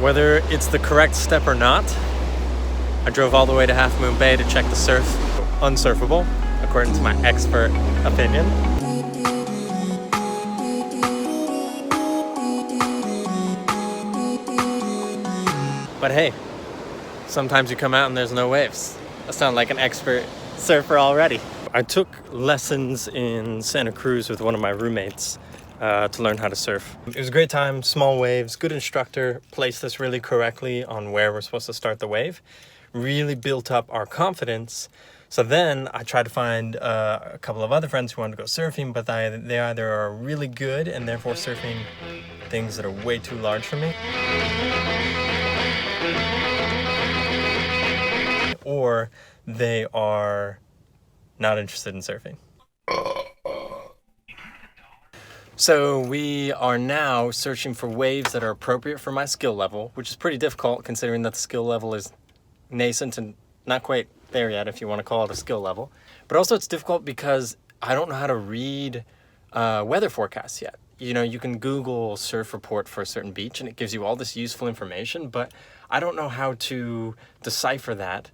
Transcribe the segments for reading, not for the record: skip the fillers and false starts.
Whether it's the correct step or not, I drove all the way to Half Moon Bay to check the surf. Unsurfable, according to my expert opinion. But hey, sometimes you come out and there's no waves. I sound like an expert surfer already. I took lessons in Santa Cruz with one of my roommates to learn how to surf. It was a great time, small waves, good instructor, placed us really correctly on where we're supposed to start the wave. Really built up our confidence. So then I tried to find a couple of other friends who wanted to go surfing, but they either are really good and therefore surfing things that are way too large for me, or they are not interested in surfing. So we are now searching for waves that are appropriate for my skill level, which is pretty difficult considering that the skill level is nascent and not quite there yet, if you want to call it a skill level. But also it's difficult because I don't know how to read weather forecasts yet. You know, you can Google surf report for a certain beach and it gives you all this useful information, but I don't know how to decipher that.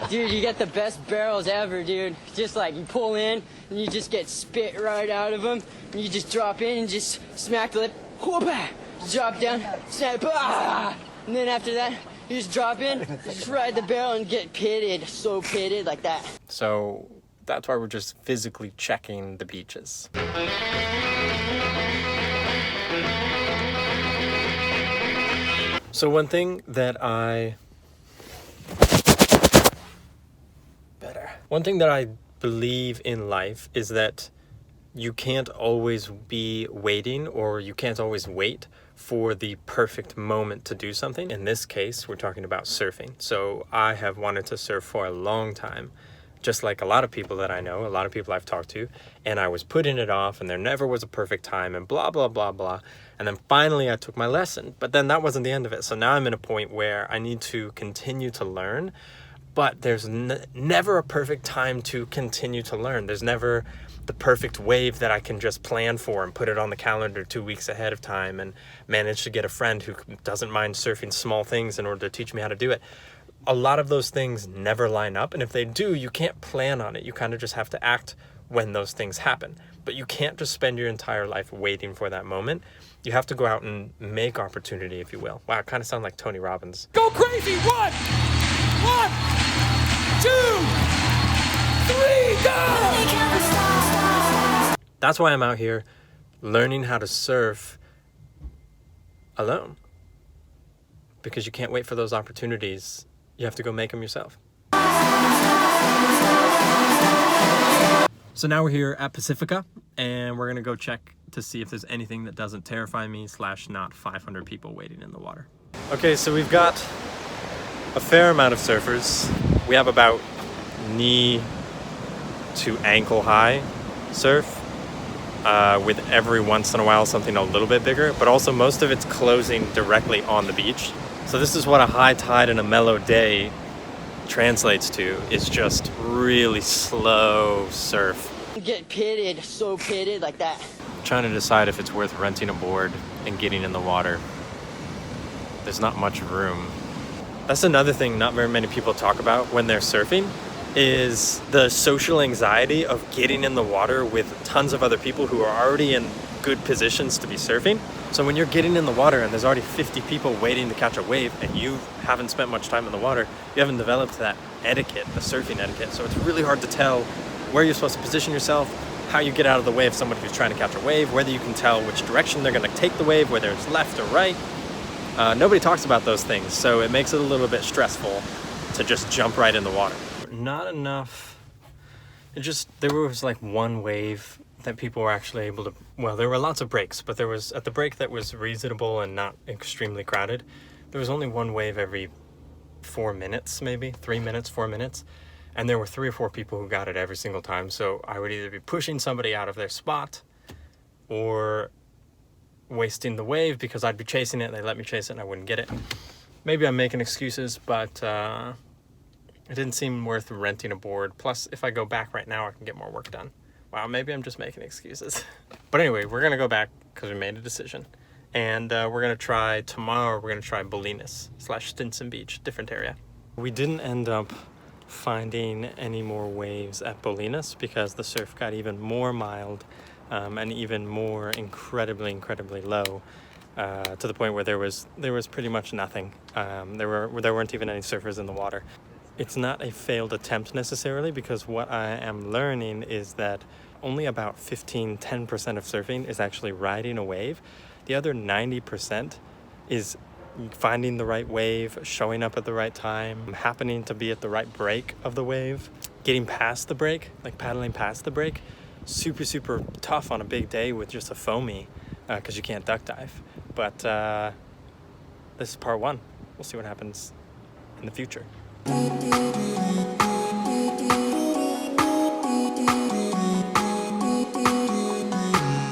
Dude, you get the best barrels ever, dude. Just like you pull in and you just get spit right out of them. And you just drop in and just smack the lip. Whoop-ah! Drop down, snap, ah! And then after that, you just drop in, just ride the barrel and get pitted. So pitted like that. So that's why we're just physically checking the beaches. So one thing that I believe in life is that you can't always be waiting, or you can't always wait for the perfect moment to do something. In this case, we're talking about surfing. So I have wanted to surf for a long time, just like a lot of people that I know, a lot of people I've talked to, and I was putting it off and there never was a perfect time and blah, blah, blah, blah. And then finally I took my lesson, but then that wasn't the end of it. So now I'm in a point where I need to continue to learn, but there's never a perfect time to continue to learn. There's never the perfect wave that I can just plan for and put it on the calendar 2 weeks ahead of time and manage to get a friend who doesn't mind surfing small things in order to teach me how to do it. A lot of those things never line up, and if they do, you can't plan on it. You kind of just have to act when those things happen. But you can't just spend your entire life waiting for that moment. You have to go out and make opportunity, if you will. Wow, I kind of sound like Tony Robbins. Go crazy! One, two, three, go! That's why I'm out here learning how to surf alone. Because you can't wait for those opportunities. You have to go make them yourself. So now we're here at Pacifica, and we're gonna go check to see if there's anything that doesn't terrify me / not 500 people waiting in the water. Okay, so we've got a fair amount of surfers. We have about knee to ankle high surf, with every once in a while something a little bit bigger, but also most of it's closing directly on the beach. So this is what a high tide and a mellow day translates to, is just really slow surf. Get pitted, so pitted like that. I'm trying to decide if it's worth renting a board and getting in the water. There's not much room. That's another thing not very many people talk about when they're surfing, is the social anxiety of getting in the water with tons of other people who are already in good positions to be surfing. So when you're getting in the water and there's already 50 people waiting to catch a wave and you haven't spent much time in the water, you haven't developed that etiquette, the surfing etiquette. So it's really hard to tell where you're supposed to position yourself, how you get out of the way of somebody who's trying to catch a wave, whether you can tell which direction they're going to take the wave, whether it's left or right. Nobody talks about those things, so it makes it a little bit stressful to just jump right in the water. Not enough. There was like one wave that people were actually able to, well, there were lots of breaks, but there was, at the break that was reasonable and not extremely crowded, there was only one wave every 4 minutes, maybe 3 minutes, 4 minutes. And there were 3 or 4 people who got it every single time. So I would either be pushing somebody out of their spot or wasting the wave because I'd be chasing it and they let me chase it and I wouldn't get it. Maybe I'm making excuses, but it didn't seem worth renting a board. Plus, if I go back right now, I can get more work done. Wow, maybe I'm just making excuses. But anyway, we're gonna go back because we made a decision. And we're gonna try tomorrow. We're gonna try Bolinas / Stinson Beach, different area. We didn't end up finding any more waves at Bolinas because the surf got even more mild and even more incredibly low to the point where there was pretty much nothing. There weren't even any surfers in the water. It's not a failed attempt necessarily, because what I am learning is that only about 10% of surfing is actually riding a wave. The other 90% is finding the right wave, showing up at the right time, happening to be at the right break of the wave, getting past the break, like paddling past the break. Super tough on a big day with just a foamy, because you can't duck dive. But this is part one. We'll see what happens in the future.